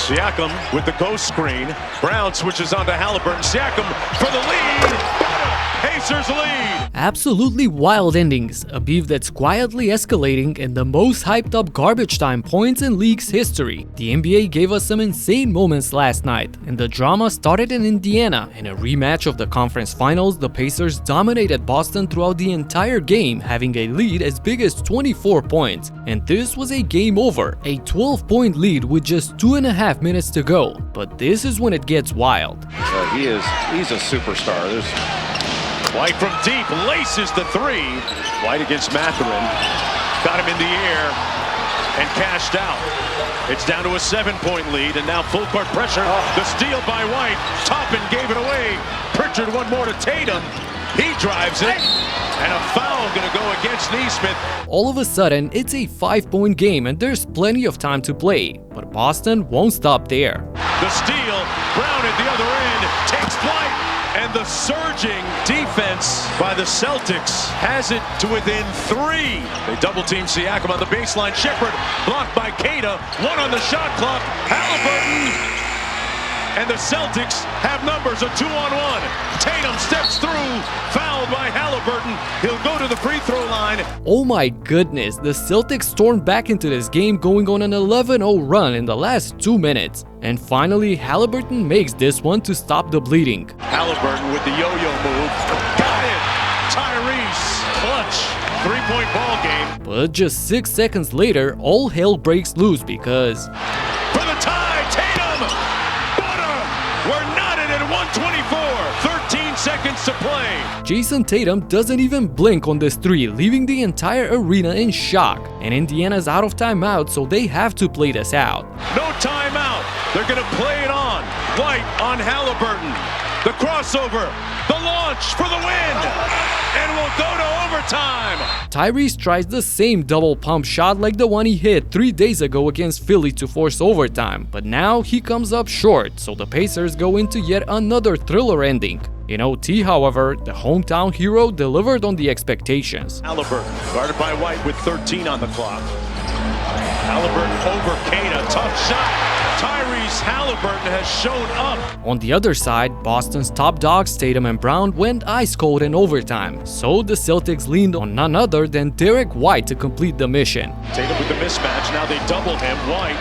Siakam with the ghost screen. Brown switches onto Halliburton. Siakam for the lead. Pacers lead. Absolutely wild endings, a beef that's quietly escalating and the most hyped up garbage time points in league's history. The NBA gave us some insane moments last night, and the drama started in Indiana. In a rematch of the conference finals, the Pacers dominated Boston throughout the entire game, having a lead as big as 24 points. And this was a game over, a 12-point lead with just 2.5 minutes to go. But this is when it gets wild. He's a superstar. White from deep, laces the three. White against Mathurin. Got him in the air and cashed out. It's down to a 7-point lead, and now full court pressure. The steal by White. Toppin gave it away. Pritchard one more to Tatum. He drives it. And a foul gonna go against Nesmith. All of a sudden, it's a 5-point game and there's plenty of time to play. But Boston won't stop there. The steal, Brown at the other end, takes flight. And the surging defense by the Celtics has it to within 3. They double-team Siakam on the baseline. Shepherd blocked by Queta. 1 on the shot clock. Halliburton. And the Celtics have numbers, a 2-on-1. Tatum steps through, fouled by Halliburton. He'll go to the free throw line. Oh my goodness, the Celtics stormed back into this game going on an 11-0 run in the last 2 minutes. And finally, Halliburton makes this one to stop the bleeding. Halliburton with the yo-yo move. Got it! Tyrese, clutch. 3-point ball game. But just 6 seconds later, all hell breaks loose because... For the tie, Tatum! We're knotted at 124. 13 seconds to play. Jason Tatum doesn't even blink on this three, leaving the entire arena in shock. And Indiana's out of timeout, so they have to play this out. No timeout. They're going to play it on. White on Halliburton. The crossover. The launch for the win. And we'll go to overtime. Tyrese tries the same double pump shot like the one he hit 3 days ago against Philly to force overtime, but now he comes up short, so the Pacers go into yet another thriller ending. In OT, however, the hometown hero delivered on the expectations. Halliburton, guarded by White with 13 on the clock. Halliburton over Queta, tough shot. Tyrese Halliburton has shown up. On the other side, Boston's top dogs Tatum and Brown went ice cold in overtime, so the Celtics leaned on none other than Derek White to complete the mission. Tatum with the mismatch, now they double him. White,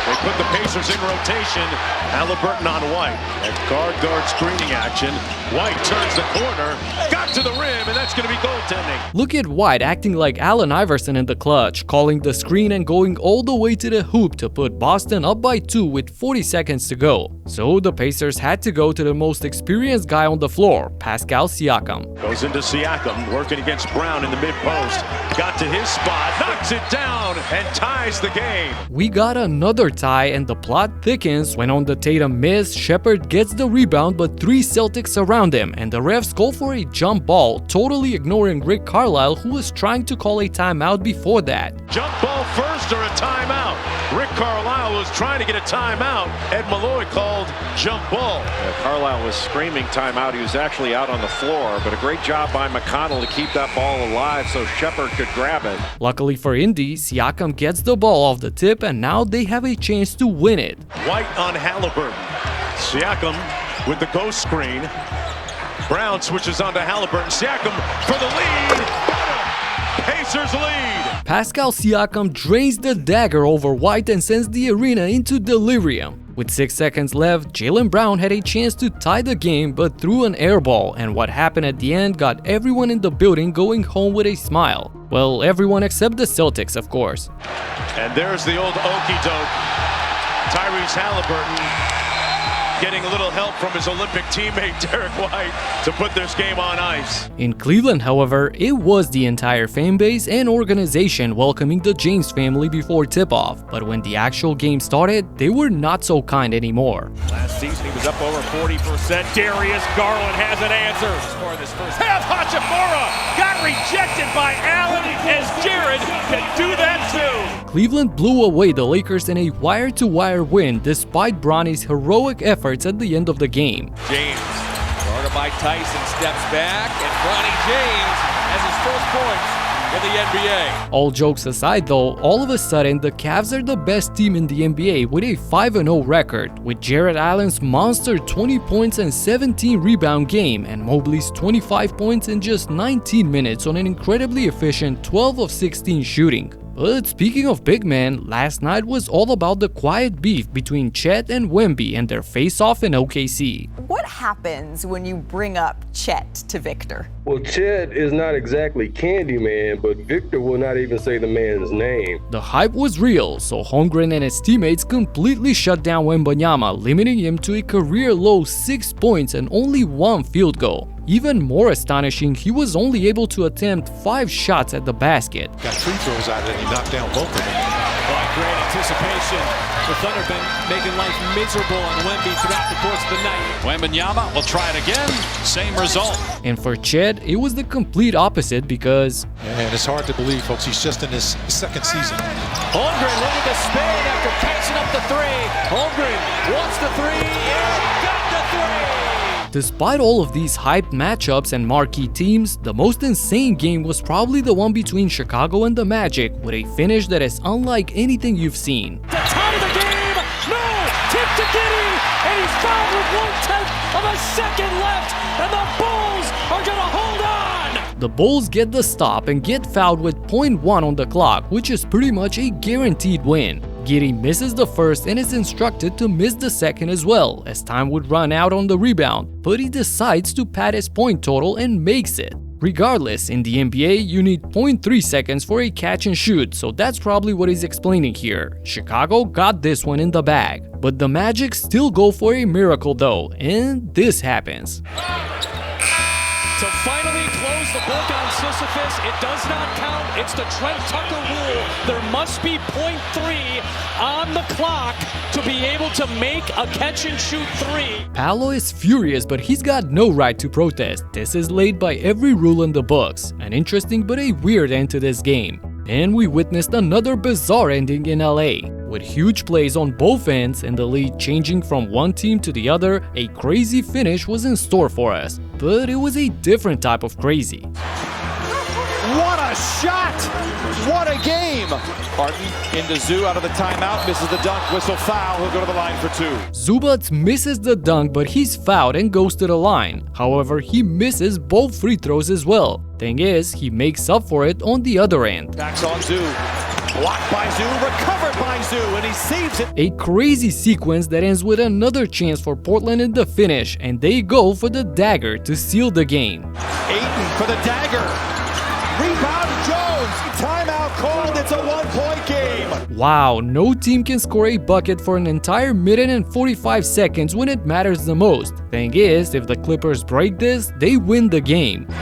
they put the Pacers in rotation. Halliburton on White. At guard screening action. White turns the corner, got to the rim, and that's going to be goaltending. Look at White acting like Allen Iverson in the clutch, calling the screen and going all the way to the hoop to put Boston up by 2 with 40 seconds to go. So the Pacers had to go to the most experienced guy on the floor, Pascal Siakam. Goes into Siakam, working against Brown in the mid-post. Got to his spot, knocks it down, and ties the game. We got another tie and the plot thickens when on the Tatum miss, Shepherd gets the rebound but 3 Celtics surround him and the refs call for a jump ball, totally ignoring Rick Carlisle, who was trying to call a timeout before that. Jump ball first or a timeout? Rick Carlisle was trying to get a timeout. Ed Malloy called jump ball. Carlisle was screaming timeout. He was actually out on the floor, but a great job by McConnell to keep that ball alive so Shepherd could grab it. Luckily for Indy, Siakam gets the ball off the tip and now they have a chance to win it. White on Halliburton. Siakam with the ghost screen. Brown switches onto Halliburton. Siakam for the lead. Pacers lead. Pascal Siakam drains the dagger over White and sends the arena into delirium. With 6 seconds left, Jaylen Brown had a chance to tie the game but threw an air ball, and what happened at the end got everyone in the building going home with a smile. Well, everyone except the Celtics, of course. And there's the old okey doke. Tyrese Halliburton getting a little help from his Olympic teammate Derek White to put this game on ice. In Cleveland, however, it was the entire fan base and organization welcoming the James family before tip-off, but when the actual game started, they were not so kind anymore. Last season, he was up over 40%. Darius Garland has an answer. For this first half, Hachimura got rejected by Allen as Jared can do that too. Cleveland blew away the Lakers in a wire-to-wire win despite Bronny's heroic efforts at the end of the game. James, guarded by Tyson, steps back, and Bronny James has his first points in the NBA. All jokes aside though, all of a sudden the Cavs are the best team in the NBA with a 5-0 record, with Jarrett Allen's monster 20 points and 17 rebound game and Mobley's 25 points in just 19 minutes on an incredibly efficient 12 of 16 shooting. But speaking of big men, last night was all about the quiet beef between Chet and Wemby and their face-off in OKC. What happens when you bring up Chet to Victor? Well, Chet is not exactly Candyman, but Victor will not even say the man's name. The hype was real, so Holmgren and his teammates completely shut down Wembanyama, limiting him to a career-low 6 points and only 1 field goal. Even more astonishing, he was only able to attempt 5 shots at the basket. Got free throws out of it and he knocked down both of them. Oh, great anticipation. The Thunder been making life miserable on Wemby throughout the course of the night. Wembanyama will try it again. Same result. And for Chet, it was the complete opposite because And it's hard to believe, folks, he's just in his second season. Holmgren looking to spin after catching up the three. Holmgren wants the three and got the three. despite all of these hyped matchups and marquee teams, the most insane game was probably the one between Chicago and the Magic, with a finish that is unlike anything you've seen. To tie the game, no, tip to Giddey, and he's fouled with 1/10 of a second left, and the Bulls are gonna hold on. The Bulls get the stop and get fouled with 0.1 on the clock, which is pretty much a guaranteed win. Giddey misses the first and is instructed to miss the second as well, as time would run out on the rebound, but he decides to pad his point total and makes it. Regardless, in the NBA, you need 0.3 seconds for a catch and shoot, so that's probably what he's explaining here. Chicago got this one in the bag. But the Magic still go for a miracle though, and this happens. To finally close the book on Sisyphus, it does not count. It's the Trent Tucker rule. There must be 0.3 on the clock to be able to make a catch and shoot three. Paolo is furious, but he's got no right to protest. This is laid by every rule in the books. An interesting but a weird end to this game. And we witnessed another bizarre ending in LA. With huge plays on both ends and the lead changing from one team to the other, a crazy finish was in store for us. But it was a different type of crazy. What a shot! What a game! Harden into Zoo out of the timeout, misses the dunk, whistle foul, he'll go to the line for 2. Zubac misses the dunk, but he's fouled and goes to the line. However, he misses both free throws as well. Thing is, he makes up for it on the other end. Backs on Zoo, blocked by Zoo, recovered by Zoo, and he saves it. A crazy sequence that ends with another chance for Portland in the finish, and they go for the dagger to seal the game. Ayton for the dagger. Rebound Jones. Timeout called. It's a 1-point game. Wow, no team can score a bucket for an entire minute and 45 seconds when it matters the most. Thing is, if the Clippers break this, they win the game. The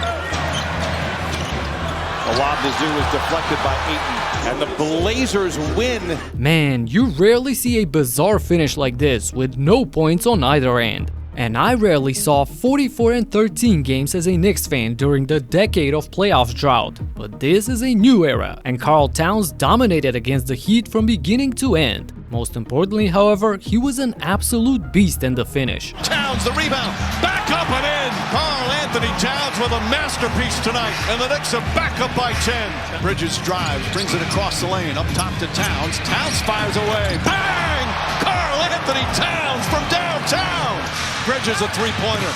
lob to Zoo is deflected by Ayton, and the Blazers win. Man, you rarely see a bizarre finish like this with no points on either end. And I rarely saw 44-13 games as a Knicks fan during the decade of playoff drought. But this is a new era, and Karl Towns dominated against the Heat from beginning to end. Most importantly, however, he was an absolute beast in the finish. Towns, the rebound, back up and in. Karl Anthony Towns with a masterpiece tonight, and the Knicks are back up by 10. Bridges drives, brings it across the lane, up top to Towns. Towns fires away. Bang! Karl Anthony Towns from downtown. Bridges a three-pointer.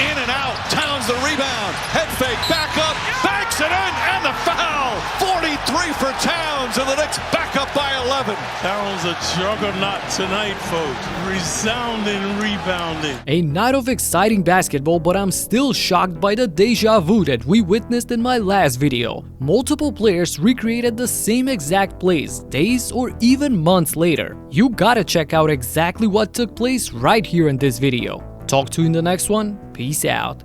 In and out. Towns the rebound. Head fake. Back up. Banks it in. And the foul. 43 for Towns. And the Knicks back up by 11. Towns a juggernaut tonight, folks. Resounding rebounding. A night of exciting basketball, but I'm still shocked by the deja vu that we witnessed in my last video. Multiple players recreated the same exact plays, days or even months later. You gotta check out exactly what took place right here in this video. Talk to you in the next one. Peace out.